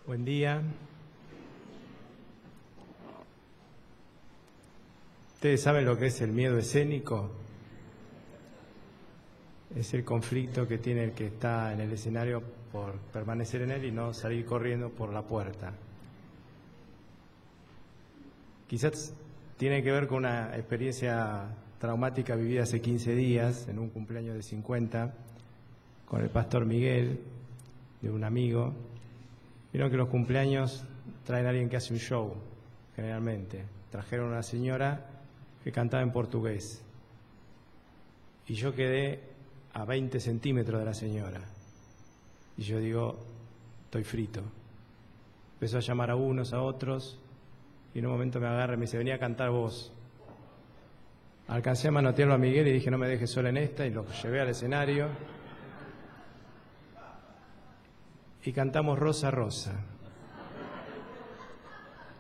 Buen día. ¿Ustedes saben lo que es el miedo escénico? Es el conflicto que tiene el que está en el escenario por permanecer en él y no salir corriendo por la puerta. Quizás tiene que ver con una experiencia traumática vivida hace 15 días, en un cumpleaños de 50, con el pastor Miguel, de un amigo. Vieron que los cumpleaños traen a alguien que hace un show, generalmente. Trajeron a una señora que cantaba en portugués. Y yo quedé a 20 centímetros de la señora. Y yo digo, estoy frito. Empezó a llamar a unos, a otros, y en un momento me agarra y me dice, vení a cantar vos. Alcancé a manotearlo a Miguel y dije, no me dejes sola en esta, y lo llevé al escenario. Y cantamos Rosa, Rosa.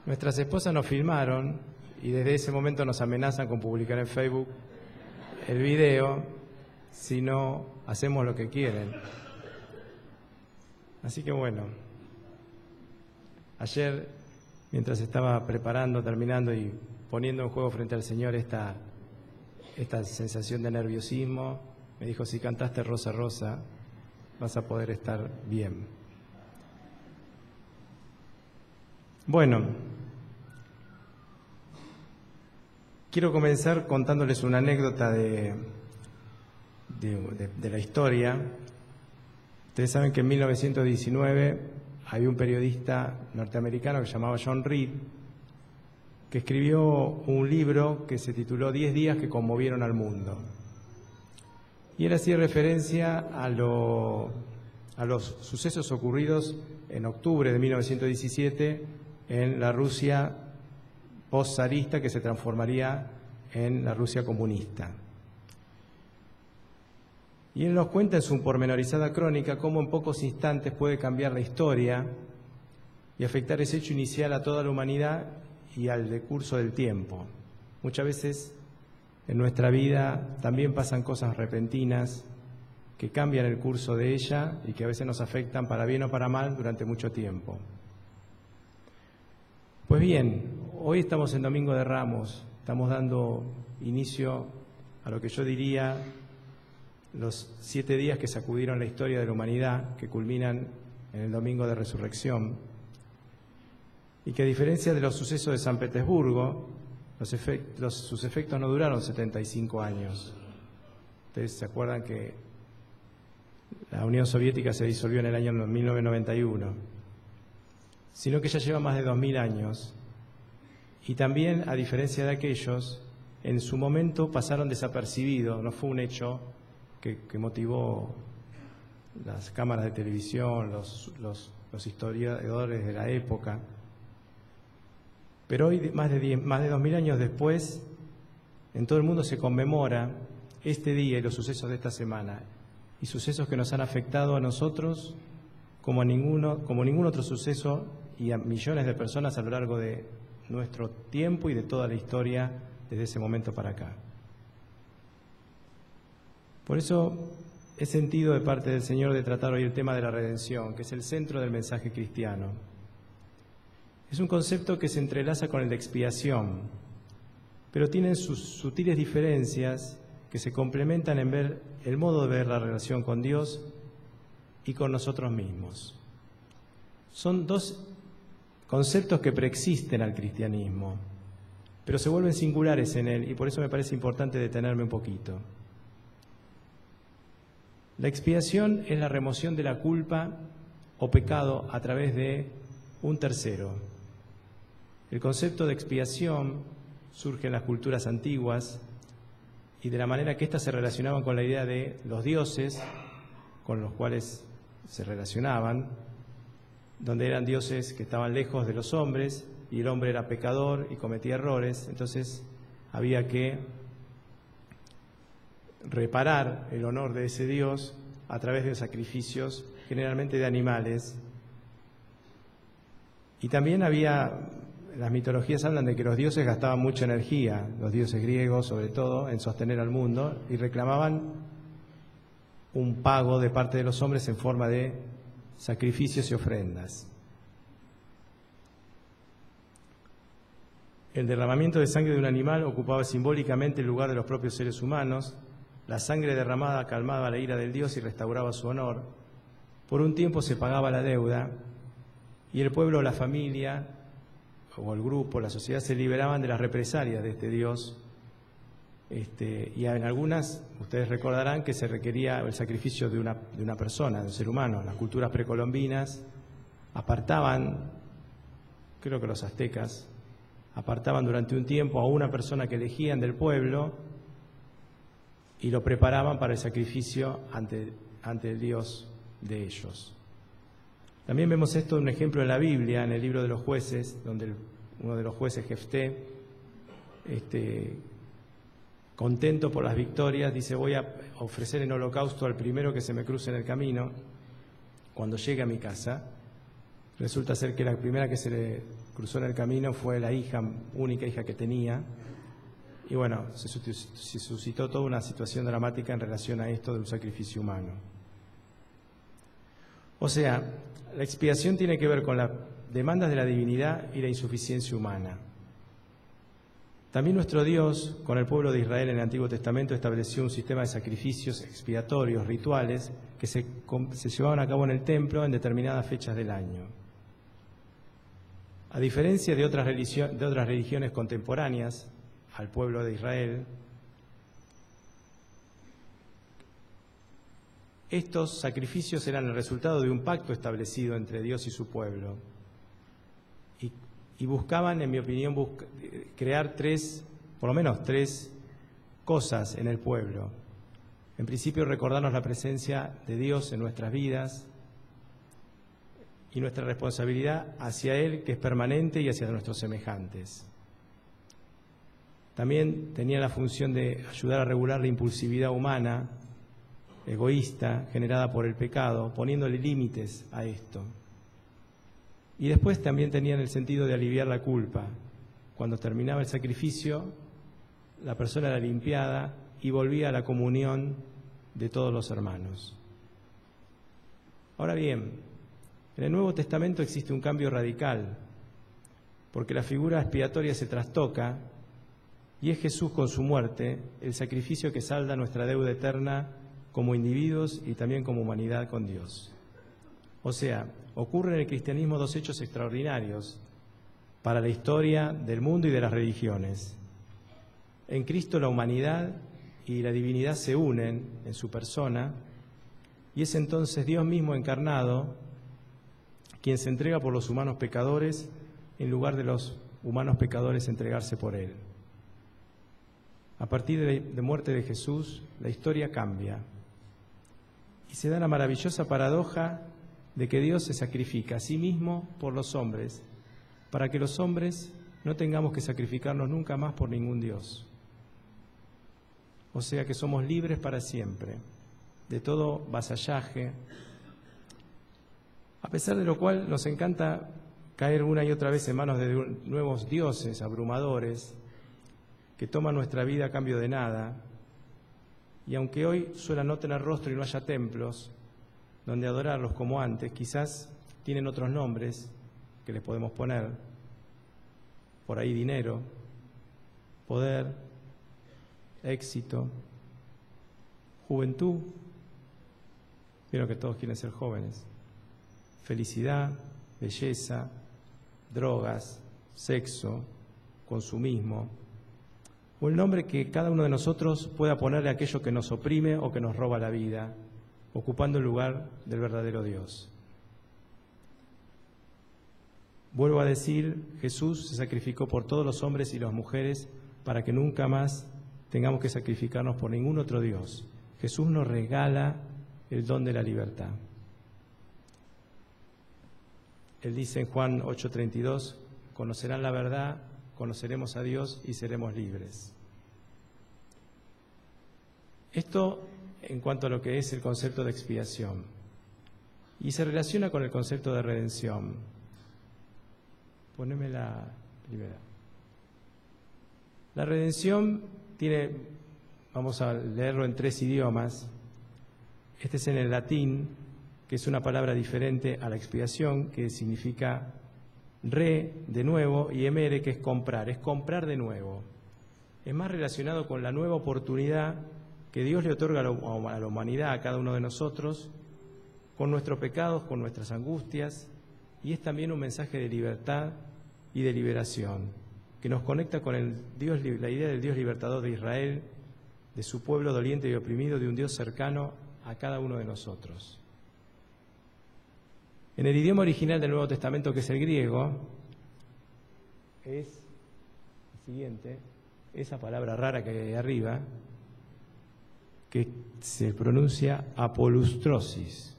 Nuestras esposas nos filmaron y desde ese momento nos amenazan con publicar en Facebook el video si no hacemos lo que quieren. Así que bueno, ayer mientras estaba preparando, terminando y poniendo en juego frente al Señor esta sensación de nerviosismo, me dijo, si cantaste Rosa, Rosa, vas a poder estar bien. Bueno, quiero comenzar contándoles una anécdota de la historia. Ustedes saben que en 1919 había un periodista norteamericano que se llamaba John Reed, que escribió un libro que se tituló 10 días que conmovieron al mundo. Y él hacía referencia a los sucesos ocurridos en octubre de 1917 en la Rusia post-zarista, que se transformaría en la Rusia comunista. Y él nos cuenta en su pormenorizada crónica cómo en pocos instantes puede cambiar la historia y afectar ese hecho inicial a toda la humanidad y al decurso del tiempo. Muchas veces en nuestra vida también pasan cosas repentinas que cambian el curso de ella y que a veces nos afectan para bien o para mal durante mucho tiempo. Pues bien, hoy estamos en Domingo de Ramos, estamos dando inicio a lo que yo diría los 7 días que sacudieron la historia de la humanidad, que culminan en el Domingo de Resurrección, y que a diferencia de los sucesos de San Petersburgo, sus efectos no duraron 75 años. Ustedes se acuerdan que la Unión Soviética se disolvió en el año 1991, sino que ya lleva más de 2000 años. Y también, a diferencia de aquellos, en su momento pasaron desapercibidos, no fue un hecho que motivó las cámaras de televisión, los historiadores de la época. Pero hoy, más de 2000 años después, en todo el mundo se conmemora este día y los sucesos de esta semana, y sucesos que nos han afectado a nosotros como ningún otro suceso y a millones de personas a lo largo de nuestro tiempo y de toda la historia desde ese momento para acá. Por eso he sentido de parte del Señor de tratar hoy el tema de la redención, que es el centro del mensaje cristiano. Es un concepto que se entrelaza con el de expiación, pero tienen sus sutiles diferencias que se complementan en ver el modo de ver la relación con Dios y con nosotros mismos. Son dos conceptos que preexisten al cristianismo, pero se vuelven singulares en él, y por eso me parece importante detenerme un poquito. La expiación es la remoción de la culpa o pecado a través de un tercero. El concepto de expiación surge en las culturas antiguas y de la manera que éstas se relacionaban con la idea de los dioses con los cuales se relacionaban, donde eran dioses que estaban lejos de los hombres y el hombre era pecador y cometía errores. Entonces había que reparar el honor de ese dios a través de sacrificios, generalmente de animales. Y también las mitologías hablan de que los dioses gastaban mucha energía, los dioses griegos sobre todo, en sostener al mundo, y reclamaban un pago de parte de los hombres en forma de sacrificios y ofrendas. El derramamiento de sangre de un animal ocupaba simbólicamente el lugar de los propios seres humanos. La sangre derramada calmaba la ira del Dios y restauraba su honor. Por un tiempo se pagaba la deuda y el pueblo, la familia o el grupo, la sociedad se liberaban de las represalias de este Dios. Y en algunas, ustedes recordarán que se requería el sacrificio de una persona, de un ser humano. Las culturas precolombinas apartaban, creo que los aztecas, apartaban durante un tiempo a una persona que elegían del pueblo y lo preparaban para el sacrificio ante el Dios de ellos. También vemos esto un ejemplo en la Biblia, en el libro de los jueces, donde uno de los jueces, Jefté, contento por las victorias, dice: voy a ofrecer en holocausto al primero que se me cruce en el camino cuando llegue a mi casa. Resulta ser que la primera que se le cruzó en el camino fue la única hija que tenía. Y bueno, se suscitó toda una situación dramática en relación a esto del sacrificio humano. O sea, la expiación tiene que ver con las demandas de la divinidad y la insuficiencia humana. También nuestro Dios, con el pueblo de Israel en el Antiguo Testamento, estableció un sistema de sacrificios expiatorios, rituales, que se llevaban a cabo en el templo en determinadas fechas del año. A diferencia de otras religiones contemporáneas al pueblo de Israel, estos sacrificios eran el resultado de un pacto establecido entre Dios y su pueblo. Y buscaban, en mi opinión, crear por lo menos tres cosas en el pueblo. En principio, recordarnos la presencia de Dios en nuestras vidas y nuestra responsabilidad hacia Él, que es permanente, y hacia nuestros semejantes. También tenía la función de ayudar a regular la impulsividad humana, egoísta, generada por el pecado, poniéndole límites a esto. Y después también tenían el sentido de aliviar la culpa. Cuando terminaba el sacrificio, la persona era limpiada y volvía a la comunión de todos los hermanos. Ahora bien, en el Nuevo Testamento existe un cambio radical, porque la figura expiatoria se trastoca y es Jesús con su muerte el sacrificio que salda nuestra deuda eterna como individuos y también como humanidad con Dios. O sea, ocurren en el cristianismo dos hechos extraordinarios para la historia del mundo y de las religiones. En Cristo la humanidad y la divinidad se unen en su persona y es entonces Dios mismo encarnado quien se entrega por los humanos pecadores en lugar de los humanos pecadores entregarse por Él. A partir de la muerte de Jesús, la historia cambia y se da la maravillosa paradoja de que Dios se sacrifica a sí mismo por los hombres, para que los hombres no tengamos que sacrificarnos nunca más por ningún Dios. O sea que somos libres para siempre de todo vasallaje, a pesar de lo cual nos encanta caer una y otra vez en manos de nuevos dioses abrumadores que toman nuestra vida a cambio de nada. Y aunque hoy suela no tener rostro y no haya templos donde adorarlos como antes, quizás tienen otros nombres que les podemos poner, por ahí dinero, poder, éxito, juventud, vieron que todos quieren ser jóvenes, felicidad, belleza, drogas, sexo, consumismo, o el nombre que cada uno de nosotros pueda ponerle a aquello que nos oprime o que nos roba la vida, ocupando el lugar del verdadero Dios. Vuelvo a decir, Jesús se sacrificó por todos los hombres y las mujeres para que nunca más tengamos que sacrificarnos por ningún otro Dios. Jesús nos regala el don de la libertad. Él dice en Juan 8:32, conocerán la verdad, conoceremos a Dios y seremos libres. Esto en cuanto a lo que es el concepto de expiación. Y se relaciona con el concepto de redención. Poneme la primera. La redención tiene, vamos a leerlo en 3 idiomas. Este es en el latín, que es una palabra diferente a la expiación, que significa re de nuevo y emere, que es comprar de nuevo. Es más relacionado con la nueva oportunidad que Dios le otorga a la humanidad, a cada uno de nosotros, con nuestros pecados, con nuestras angustias, y es también un mensaje de libertad y de liberación, que nos conecta con la idea del Dios libertador de Israel, de su pueblo doliente y oprimido, de un Dios cercano a cada uno de nosotros. En el idioma original del Nuevo Testamento, que es el griego, es el siguiente, esa palabra rara que hay ahí arriba, que se pronuncia apolustrosis,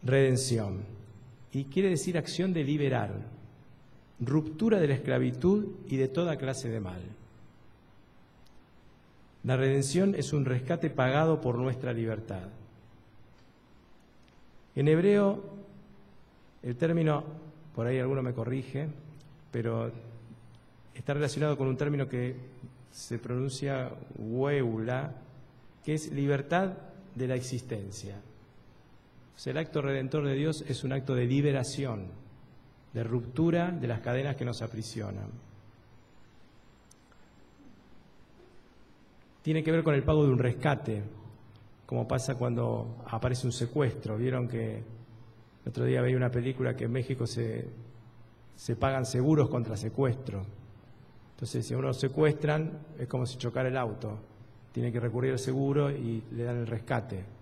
redención, y quiere decir acción de liberar, ruptura de la esclavitud y de toda clase de mal. La redención es un rescate pagado por nuestra libertad. En hebreo, el término, por ahí alguno me corrige, pero está relacionado con un término que se pronuncia hueula, que es libertad de la existencia. O sea, el acto redentor de Dios es un acto de liberación, de ruptura de las cadenas que nos aprisionan. Tiene que ver con el pago de un rescate, como pasa cuando aparece un secuestro. Vieron que el otro día veía una película que en México se pagan seguros contra secuestro. Entonces, si a uno lo secuestran, es como si chocara el auto. Tiene que recurrir al seguro y le dan el rescate.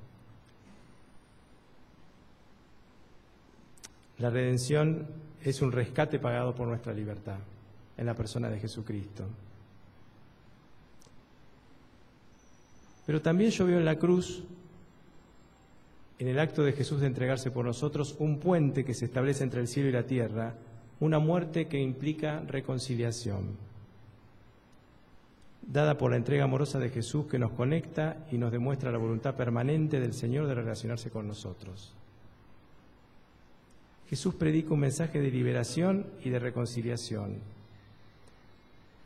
La redención es un rescate pagado por nuestra libertad en la persona de Jesucristo. Pero también yo veo en la cruz, en el acto de Jesús de entregarse por nosotros, un puente que se establece entre el cielo y la tierra, una muerte que implica reconciliación, dada por la entrega amorosa de Jesús, que nos conecta y nos demuestra la voluntad permanente del Señor de relacionarse con nosotros. Jesús predica un mensaje de liberación y de reconciliación,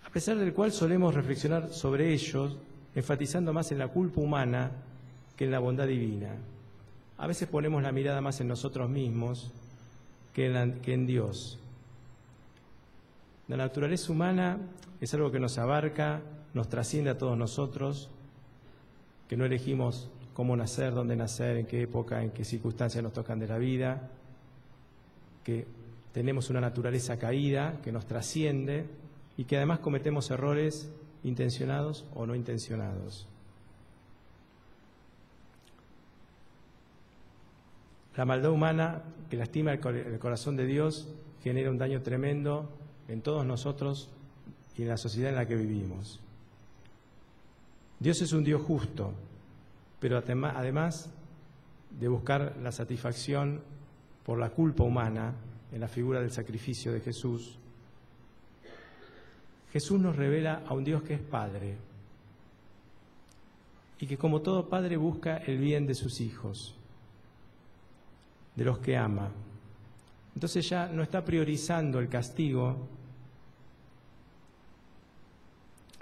a pesar del cual solemos reflexionar sobre ellos, enfatizando más en la culpa humana que en la bondad divina. A veces ponemos la mirada más en nosotros mismos que en Dios. La naturaleza humana es algo que nos abarca, nos trasciende a todos nosotros, que no elegimos cómo nacer, dónde nacer, en qué época, en qué circunstancias nos tocan de la vida, que tenemos una naturaleza caída que nos trasciende y que además cometemos errores intencionados o no intencionados. La maldad humana que lastima el corazón de Dios genera un daño tremendo en todos nosotros y en la sociedad en la que vivimos. Dios es un Dios justo, pero además de buscar la satisfacción por la culpa humana en la figura del sacrificio de Jesús, Jesús nos revela a un Dios que es Padre y que como todo padre busca el bien de sus hijos, de los que ama. Entonces ya no está priorizando el castigo,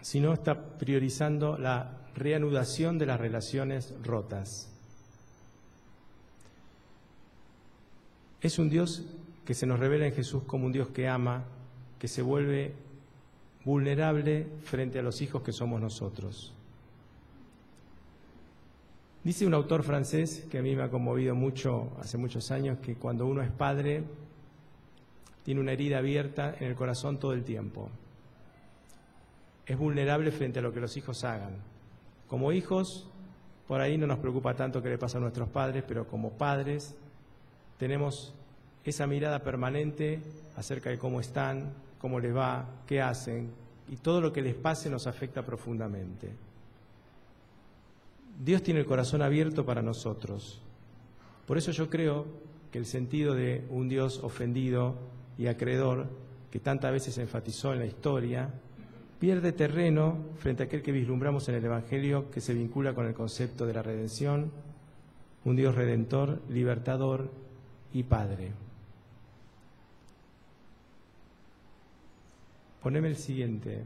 sino está priorizando la reanudación de las relaciones rotas. Es un Dios que se nos revela en Jesús como un Dios que ama, que se vuelve vulnerable frente a los hijos que somos nosotros. Dice un autor francés que a mí me ha conmovido mucho hace muchos años, que cuando uno es padre tiene una herida abierta en el corazón todo el tiempo. Es vulnerable frente a lo que los hijos hagan. Como hijos, por ahí no nos preocupa tanto qué le pasa a nuestros padres, pero como padres tenemos esa mirada permanente acerca de cómo están, cómo les va, qué hacen, y todo lo que les pase nos afecta profundamente. Dios tiene el corazón abierto para nosotros. Por eso yo creo que el sentido de un Dios ofendido y acreedor, que tantas veces se enfatizó en la historia, pierde terreno frente a aquel que vislumbramos en el Evangelio, que se vincula con el concepto de la redención, un Dios redentor, libertador y Padre. Poneme el siguiente.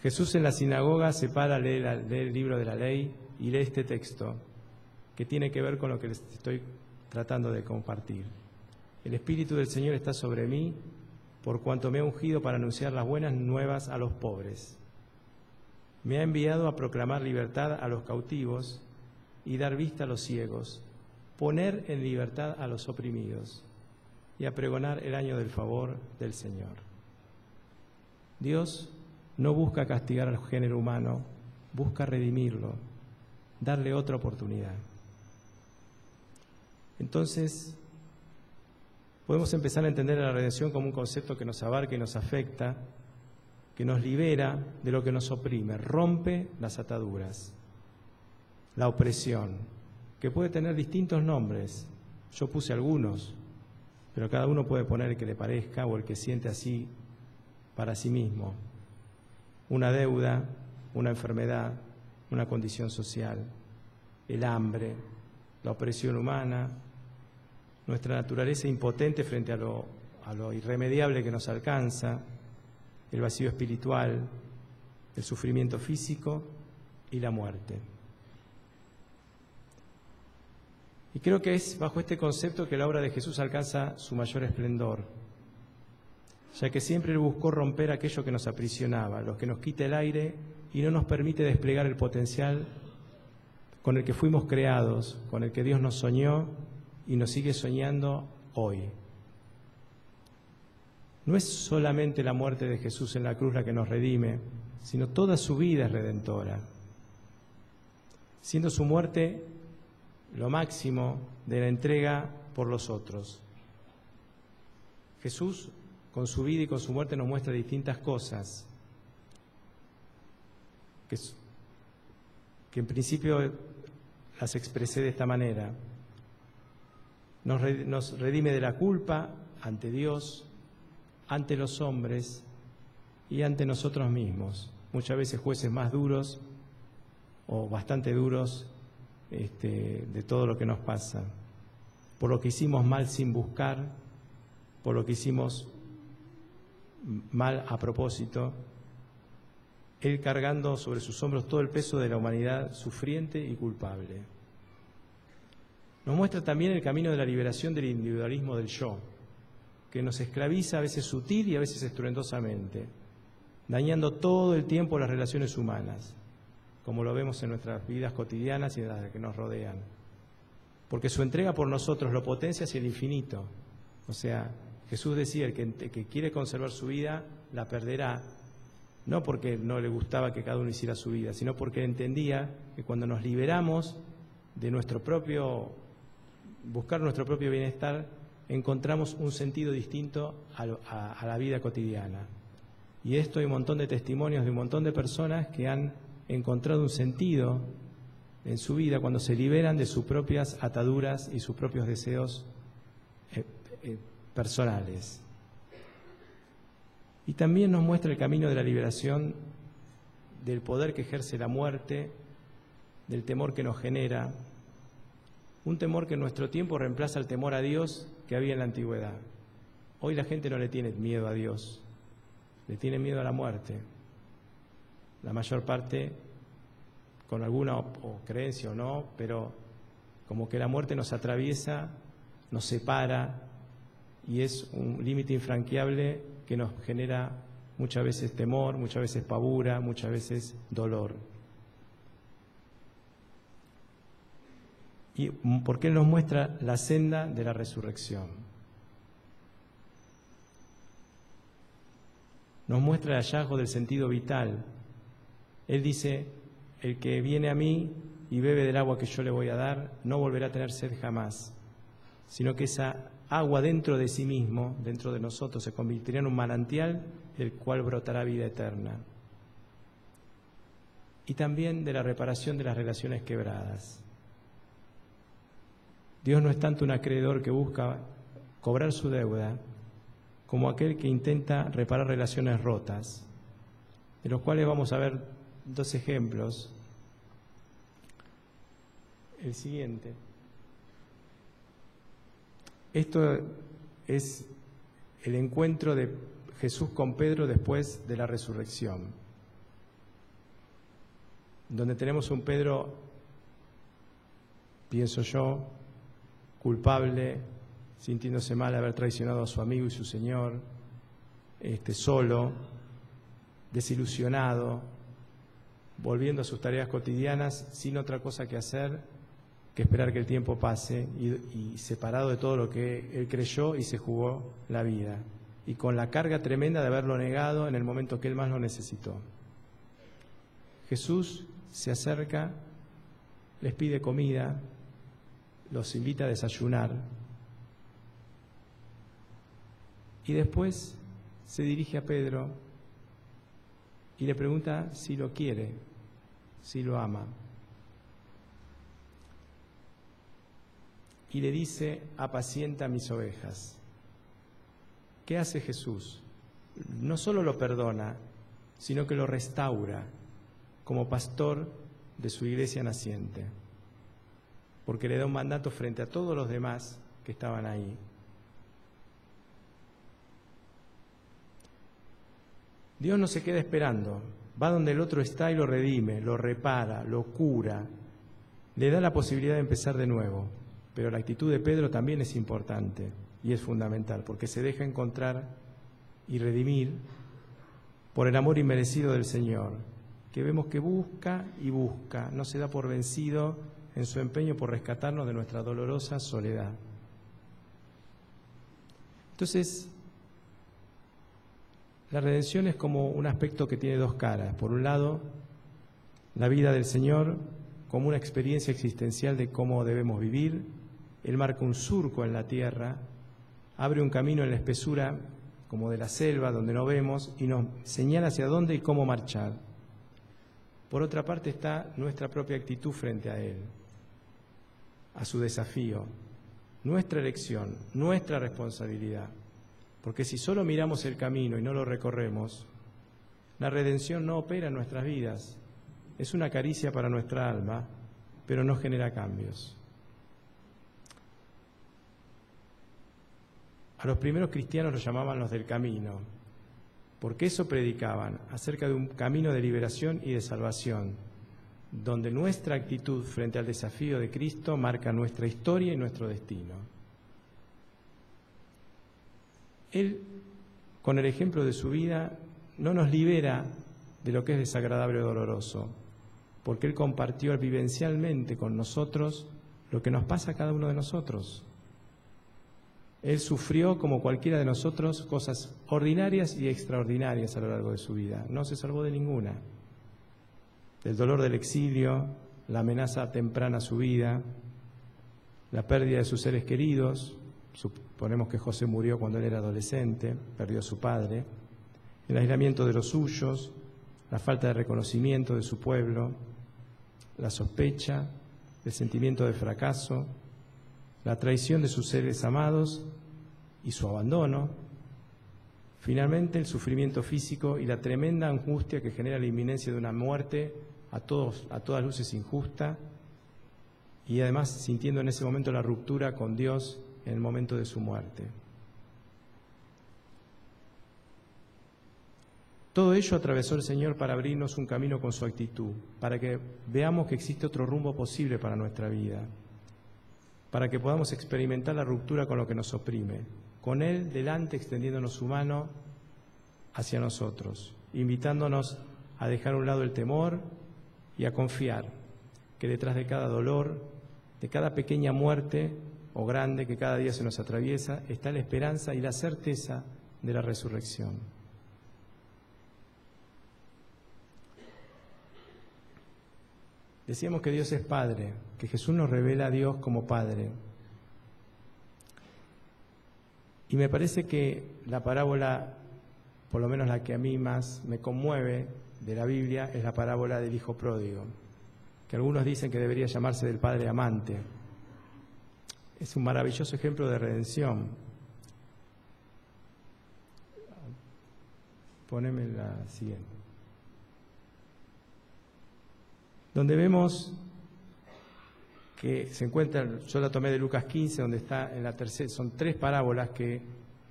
Jesús en la sinagoga se para, lee el libro de la ley y lee este texto. que tiene que ver con lo que les estoy tratando de compartir. El Espíritu del Señor está sobre mí, por cuanto me ha ungido para anunciar las buenas nuevas a los pobres. Me ha enviado a proclamar libertad a los cautivos y dar vista a los ciegos, poner en libertad a los oprimidos y a pregonar el año del favor del Señor. Dios no busca castigar al género humano, busca redimirlo, darle otra oportunidad. Entonces, podemos empezar a entender la redención como un concepto que nos abarca y nos afecta, que nos libera de lo que nos oprime, rompe las ataduras, la opresión, que puede tener distintos nombres. Yo puse algunos, pero cada uno puede poner el que le parezca o el que siente así para sí mismo. Una deuda, una enfermedad, una condición social, el hambre, la opresión humana, nuestra naturaleza impotente frente a lo irremediable que nos alcanza, el vacío espiritual, el sufrimiento físico y la muerte. Y creo que es bajo este concepto que la obra de Jesús alcanza su mayor esplendor, ya que siempre Él buscó romper aquello que nos aprisionaba, lo que nos quita el aire y no nos permite desplegar el potencial con el que fuimos creados, con el que Dios nos soñó y nos sigue soñando hoy. No es solamente la muerte de Jesús en la cruz la que nos redime, sino toda su vida es redentora, siendo su muerte lo máximo de la entrega por los otros. Jesús, con su vida y con su muerte, nos muestra distintas cosas que en principio las expresé de esta manera. Nos redime de la culpa ante Dios, ante los hombres y ante nosotros mismos. Muchas veces jueces más duros o bastante duros de todo lo que nos pasa, por lo que hicimos mal sin buscar, por lo que hicimos mal a propósito, Él cargando sobre sus hombros todo el peso de la humanidad sufriente y culpable. Nos muestra también el camino de la liberación del individualismo del yo, que nos esclaviza a veces sutil y a veces estruendosamente, dañando todo el tiempo las relaciones humanas, como lo vemos en nuestras vidas cotidianas y en las que nos rodean. Porque su entrega por nosotros lo potencia hacia el infinito. O sea, Jesús decía, el que quiere conservar su vida, la perderá, no porque no le gustaba que cada uno hiciera su vida, sino porque entendía que cuando nos liberamos de buscar nuestro propio bienestar, encontramos un sentido distinto a la vida cotidiana. Y esto hay un montón de testimonios de un montón de personas que han encontrado un sentido en su vida cuando se liberan de sus propias ataduras y sus propios deseos personales. Y también nos muestra el camino de la liberación del poder que ejerce la muerte, del temor que nos genera, un temor que en nuestro tiempo reemplaza el temor a Dios que había en la antigüedad. Hoy la gente no le tiene miedo a Dios, le tiene miedo a la muerte. La mayor parte, con alguna creencia o no, pero como que la muerte nos atraviesa, nos separa y es un límite infranqueable que nos genera muchas veces temor, muchas veces pavura, muchas veces dolor. Y porque Él nos muestra la senda de la resurrección. Nos muestra el hallazgo del sentido vital. Él dice, el que viene a mí y bebe del agua que yo le voy a dar, no volverá a tener sed jamás, sino que esa agua dentro de sí mismo, dentro de nosotros, se convertirá en un manantial del cual brotará vida eterna. Y también de la reparación de las relaciones quebradas. Dios no es tanto un acreedor que busca cobrar su deuda, como aquel que intenta reparar relaciones rotas, de los cuales vamos a ver dos ejemplos. El siguiente. Esto es el encuentro de Jesús con Pedro después de la resurrección, donde tenemos un Pedro pienso yo, culpable, sintiéndose mal de haber traicionado a su amigo y su Señor, solo, desilusionado, volviendo a sus tareas cotidianas sin otra cosa que hacer que esperar que el tiempo pase y separado de todo lo que él creyó y se jugó la vida, y con la carga tremenda de haberlo negado en el momento que él más lo necesitó. Jesús se acerca, les pide comida, los invita a desayunar y después se dirige a Pedro y le pregunta si lo quiere, si lo ama. Y le dice: apacienta mis ovejas. ¿Qué hace Jesús? No solo lo perdona, sino que lo restaura como pastor de su iglesia naciente, porque le da un mandato frente a todos los demás que estaban ahí. Dios no se queda esperando, va donde el otro está y lo redime, lo repara, lo cura, le da la posibilidad de empezar de nuevo. Pero la actitud de Pedro también es importante y es fundamental, porque se deja encontrar y redimir por el amor inmerecido del Señor, que vemos que busca y busca, no se da por vencido en su empeño por rescatarnos de nuestra dolorosa soledad. Entonces, la redención es como un aspecto que tiene dos caras. Por un lado, la vida del Señor como una experiencia existencial de cómo debemos vivir. Él marca un surco en la tierra, abre un camino en la espesura como de la selva donde no vemos y nos señala hacia dónde y cómo marchar. Por otra parte está nuestra propia actitud frente a Él, a su desafío, nuestra elección, nuestra responsabilidad. Porque si solo miramos el camino y no lo recorremos, la redención no opera en nuestras vidas. Es una caricia para nuestra alma, pero no genera cambios. A los primeros cristianos los llamaban los del camino, porque eso predicaban, acerca de un camino de liberación y de salvación, donde nuestra actitud frente al desafío de Cristo marca nuestra historia y nuestro destino. Él, con el ejemplo de su vida, no nos libera de lo que es desagradable o doloroso, porque Él compartió vivencialmente con nosotros lo que nos pasa a cada uno de nosotros. Él sufrió, como cualquiera de nosotros, cosas ordinarias y extraordinarias a lo largo de su vida. No se salvó de ninguna. Del dolor del exilio, la amenaza temprana a su vida, la pérdida de sus seres queridos. Suponemos que José murió cuando él era adolescente, perdió a su padre. El aislamiento de los suyos, la falta de reconocimiento de su pueblo, la sospecha, el sentimiento de fracaso, la traición de sus seres amados y su abandono, finalmente el sufrimiento físico y la tremenda angustia que genera la inminencia de una muerte a todas luces injusta, y además sintiendo en ese momento la ruptura con Dios en el momento de su muerte. Todo ello atravesó el Señor para abrirnos un camino con su actitud, para que veamos que existe otro rumbo posible para nuestra vida, para que podamos experimentar la ruptura con lo que nos oprime, con Él delante extendiéndonos su mano hacia nosotros, invitándonos a dejar a un lado el temor y a confiar que detrás de cada dolor, de cada pequeña muerte o grande que cada día se nos atraviesa, está la esperanza y la certeza de la resurrección. Decíamos que Dios es Padre, que Jesús nos revela a Dios como Padre. Y me parece que la parábola, por lo menos la que a mí más me conmueve de la Biblia, es la parábola del Hijo Pródigo, que algunos dicen que debería llamarse del Padre Amante. Es un maravilloso ejemplo de redención. Poneme la siguiente. Donde vemos que se encuentra, yo la tomé de Lucas 15, donde está en la tercera, son 3 parábolas que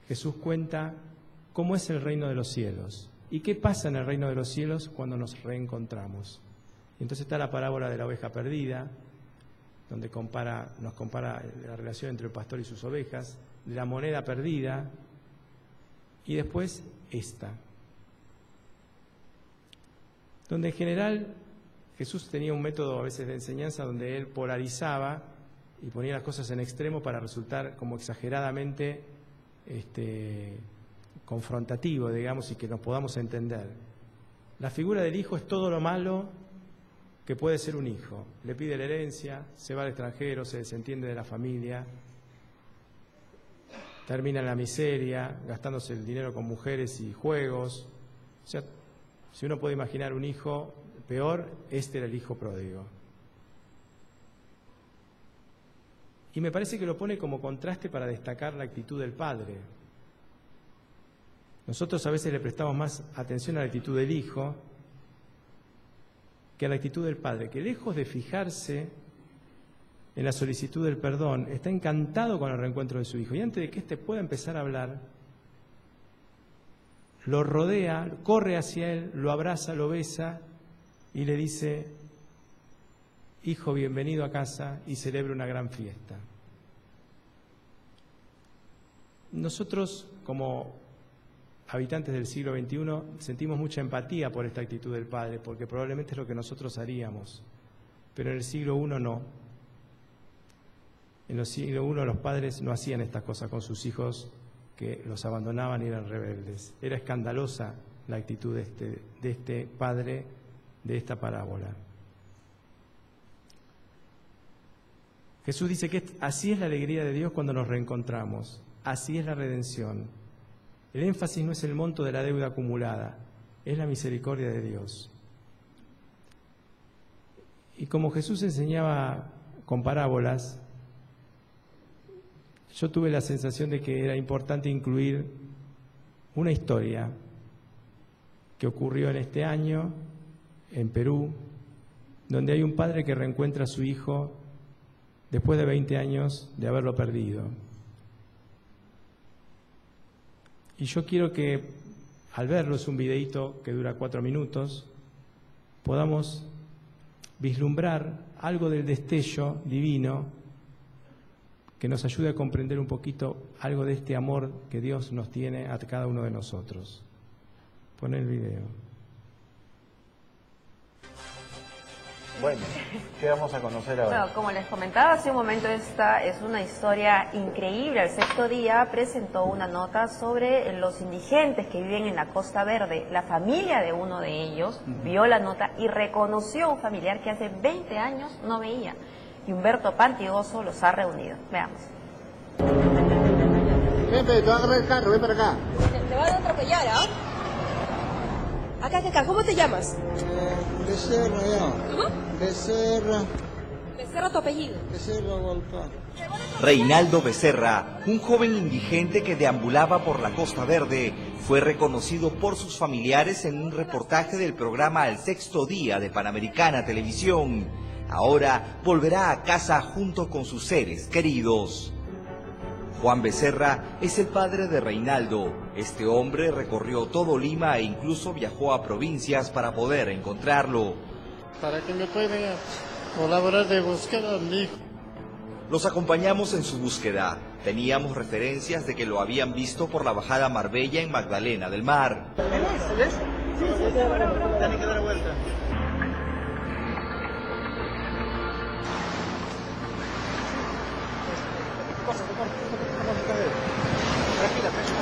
Jesús cuenta cómo es el reino de los cielos y qué pasa en el reino de los cielos cuando nos reencontramos. Y entonces está la parábola de la oveja perdida, donde nos compara la relación entre el pastor y sus ovejas, de la moneda perdida, y después esta, donde en general Jesús tenía un método a veces de enseñanza donde él polarizaba y ponía las cosas en extremo para resultar como exageradamente confrontativo, digamos, y que nos podamos entender. La figura del hijo es todo lo malo que puede ser un hijo. Le pide la herencia, se va al extranjero, se desentiende de la familia, termina en la miseria, gastándose el dinero con mujeres y juegos. O sea, si uno puede imaginar un hijo peor, este era el hijo pródigo. Y me parece que lo pone como contraste para destacar la actitud del padre. Nosotros a veces le prestamos más atención a la actitud del hijo que a la actitud del padre, que lejos de fijarse en la solicitud del perdón, está encantado con el reencuentro de su hijo. Y antes de que éste pueda empezar a hablar, lo rodea, corre hacia él, lo abraza, lo besa y le dice: hijo, bienvenido a casa, y celebra una gran fiesta. Nosotros, como habitantes del siglo XXI, sentimos mucha empatía por esta actitud del padre, porque probablemente es lo que nosotros haríamos, pero en el siglo I no. En el siglo I los padres no hacían estas cosas con sus hijos, que los abandonaban y eran rebeldes. Era escandalosa la actitud de este padre de esta parábola. Jesús dice que así es la alegría de Dios cuando nos reencontramos, así es la redención. El énfasis no es el monto de la deuda acumulada, es la misericordia de Dios. Y como Jesús enseñaba con parábolas, yo tuve la sensación de que era importante incluir una historia que ocurrió en este año en Perú, donde hay un padre que reencuentra a su hijo después de 20 años de haberlo perdido. Y yo quiero que, al verlo, es un videíto que dura 4 minutos, podamos vislumbrar algo del destello divino que nos ayude a comprender un poquito algo de este amor que Dios nos tiene a cada uno de nosotros. Pon el video. Bueno, ¿qué vamos a conocer ahora? Bueno, como les comentaba hace un momento, esta es una historia increíble. El Sexto Día presentó una nota sobre los indigentes que viven en la Costa Verde. La familia de uno de ellos vio la nota y reconoció a un familiar que hace 20 años no veía. Y Humberto Pantigoso los ha reunido. Veamos. Ven, te van a agarrar el carro, ven para acá. Te van a atropellar, ¿ah? Acá, ¿cómo te llamas? Becerra, ya. ¿Cómo? Becerra. Becerra, tu apellido. Becerra, Volcán. Reinaldo Becerra, un joven indigente que deambulaba por la Costa Verde, fue reconocido por sus familiares en un reportaje del programa El Sexto Día de Panamericana Televisión. Ahora volverá a casa junto con sus seres queridos. Juan Becerra es el padre de Reinaldo. Este hombre recorrió todo Lima e incluso viajó a provincias para poder encontrarlo. Para que me puedan colaborar de búsqueda a mi hijo. Los acompañamos en su búsqueda. Teníamos referencias de que lo habían visto por la bajada Marbella en Magdalena del Mar. ¿Ves? Sí, tienen que dar vuelta. Tranquila, tranquila.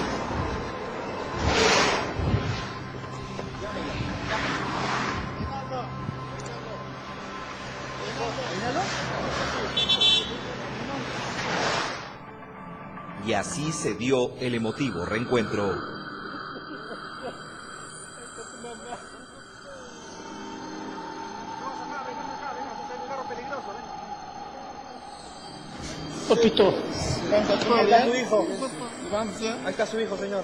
Y así se dio el emotivo reencuentro. Papito. Ahí está su hijo. Ahí está su hijo, señor.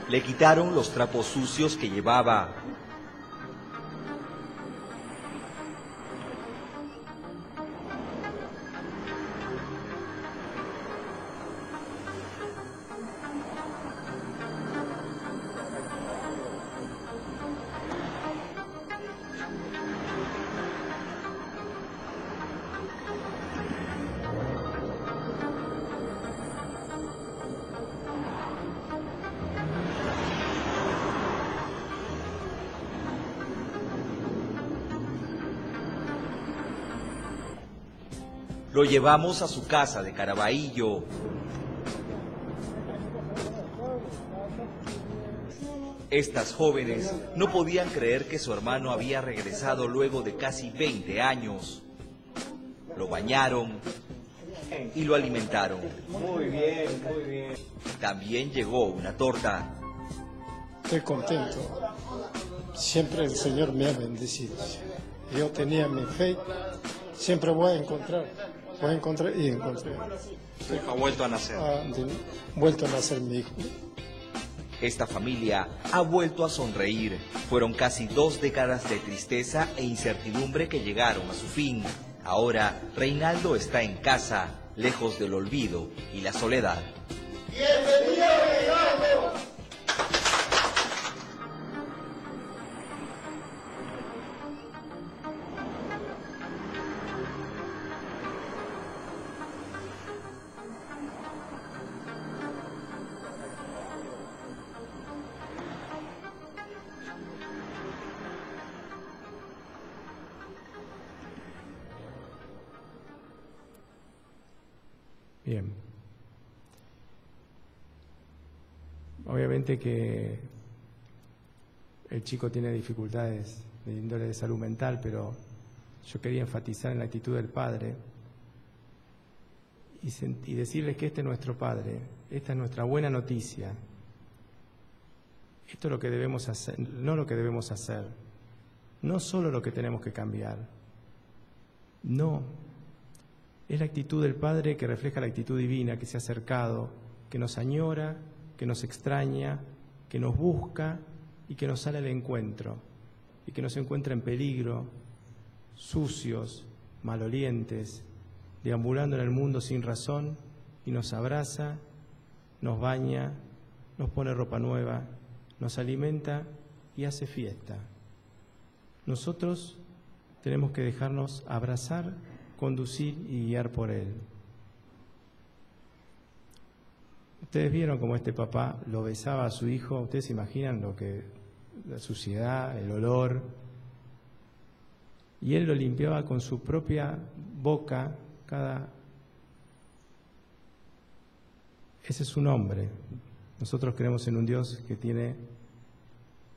Le quitaron los trapos sucios que llevaba. Lo llevamos a su casa de Caraballo. Estas jóvenes no podían creer que su hermano había regresado luego de casi 20 años. Lo bañaron y lo alimentaron. Muy bien, muy bien. También llegó una torta. Estoy contento. Siempre el Señor me ha bendecido. Yo tenía mi fe. Siempre voy a encontrar y encontré. Su hijo ha vuelto a nacer. Vuelto a nacer mi hijo. Esta familia ha vuelto a sonreír. Fueron casi 2 décadas de tristeza e incertidumbre que llegaron a su fin. Ahora, Reinaldo está en casa, lejos del olvido y la soledad. ¡Bienvenido, Reinaldo! Bien. Obviamente que el chico tiene dificultades de índole de salud mental, pero yo quería enfatizar en la actitud del padre y decirles que este es nuestro padre, esta es nuestra buena noticia. Esto es lo que debemos hacer, no lo que debemos hacer, no solo lo que tenemos que cambiar, no. Es la actitud del Padre que refleja la actitud divina, que se ha acercado, que nos añora, que nos extraña, que nos busca y que nos sale al encuentro, y que nos encuentra en peligro, sucios, malolientes, deambulando en el mundo sin razón, y nos abraza, nos baña, nos pone ropa nueva, nos alimenta y hace fiesta. Nosotros tenemos que dejarnos abrazar, conducir y guiar por Él. Ustedes vieron cómo este papá lo besaba a su hijo. Ustedes se imaginan la suciedad, el olor. Y él lo limpiaba con su propia boca Ese es su nombre. Nosotros creemos en un Dios que tiene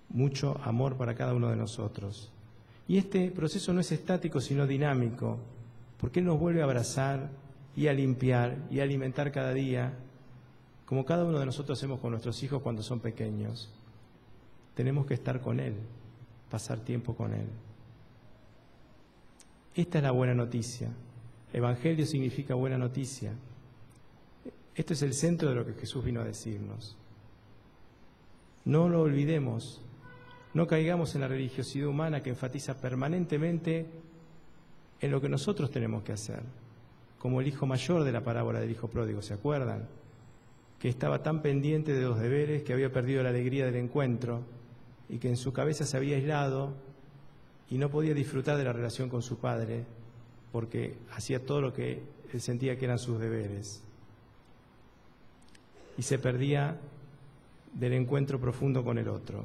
mucho amor para cada uno de nosotros. Y este proceso no es estático, sino dinámico, porque Él nos vuelve a abrazar y a limpiar y a alimentar cada día, como cada uno de nosotros hacemos con nuestros hijos cuando son pequeños. Tenemos que estar con Él, pasar tiempo con Él. Esta es la buena noticia. Evangelio significa buena noticia. Esto es el centro de lo que Jesús vino a decirnos. No lo olvidemos, no caigamos en la religiosidad humana que enfatiza permanentemente en lo que nosotros tenemos que hacer, como el hijo mayor de la parábola del hijo pródigo, ¿se acuerdan? Que estaba tan pendiente de los deberes que había perdido la alegría del encuentro y que en su cabeza se había aislado y no podía disfrutar de la relación con su padre porque hacía todo lo que él sentía que eran sus deberes y se perdía del encuentro profundo con el otro.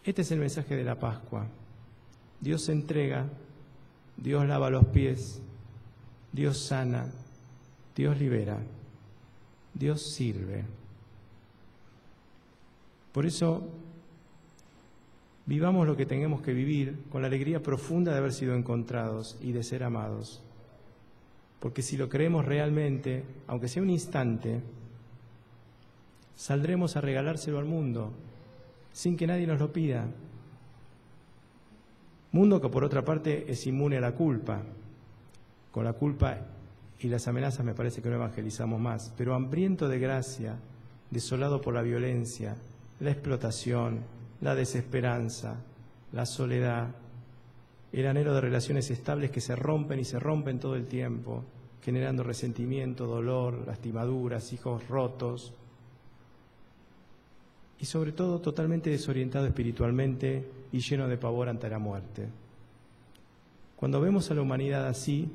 Este es el mensaje de la Pascua. Dios se entrega, Dios lava los pies, Dios sana, Dios libera, Dios sirve. Por eso, vivamos lo que tengamos que vivir con la alegría profunda de haber sido encontrados y de ser amados. Porque si lo creemos realmente, aunque sea un instante, saldremos a regalárselo al mundo, sin que nadie nos lo pida. Mundo que por otra parte es inmune a la culpa. Con la culpa y las amenazas me parece que no evangelizamos más, pero hambriento de gracia, desolado por la violencia, la explotación, la desesperanza, la soledad, el anhelo de relaciones estables que se rompen y se rompen todo el tiempo, generando resentimiento, dolor, lastimaduras, hijos rotos, y sobre todo totalmente desorientado espiritualmente y lleno de pavor ante la muerte. Cuando vemos a la humanidad así,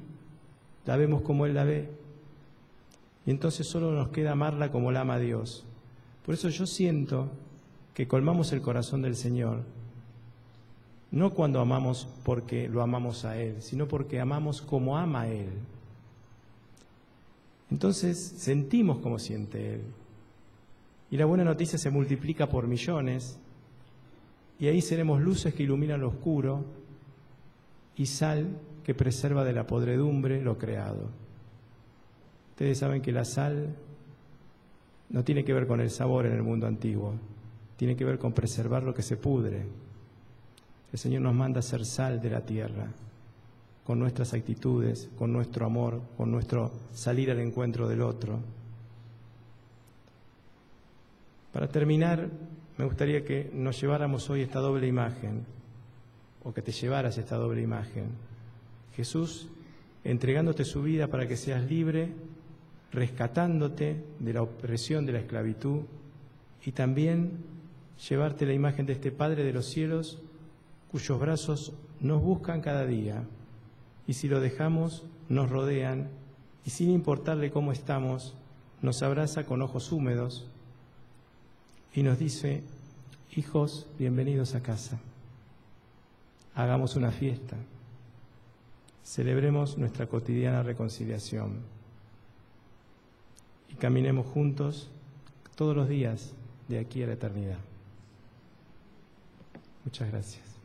la vemos como Él la ve, y entonces solo nos queda amarla como la ama Dios. Por eso yo siento que colmamos el corazón del Señor, no cuando amamos porque lo amamos a Él, sino porque amamos como ama a Él. Entonces sentimos como siente Él. Y la buena noticia se multiplica por millones, y ahí seremos luces que iluminan lo oscuro y sal que preserva de la podredumbre lo creado. Ustedes saben que la sal no tiene que ver con el sabor en el mundo antiguo, tiene que ver con preservar lo que se pudre. El Señor nos manda a ser sal de la tierra, con nuestras actitudes, con nuestro amor, con nuestro salir al encuentro del otro. Para terminar, me gustaría que nos lleváramos hoy esta doble imagen, o que te llevaras esta doble imagen. Jesús entregándote su vida para que seas libre, rescatándote de la opresión de la esclavitud, y también llevarte la imagen de este Padre de los cielos, cuyos brazos nos buscan cada día, y si lo dejamos, nos rodean, y sin importarle cómo estamos, nos abraza con ojos húmedos, y nos dice: hijos, bienvenidos a casa. Hagamos una fiesta. Celebremos nuestra cotidiana reconciliación. Y caminemos juntos todos los días de aquí a la eternidad. Muchas gracias.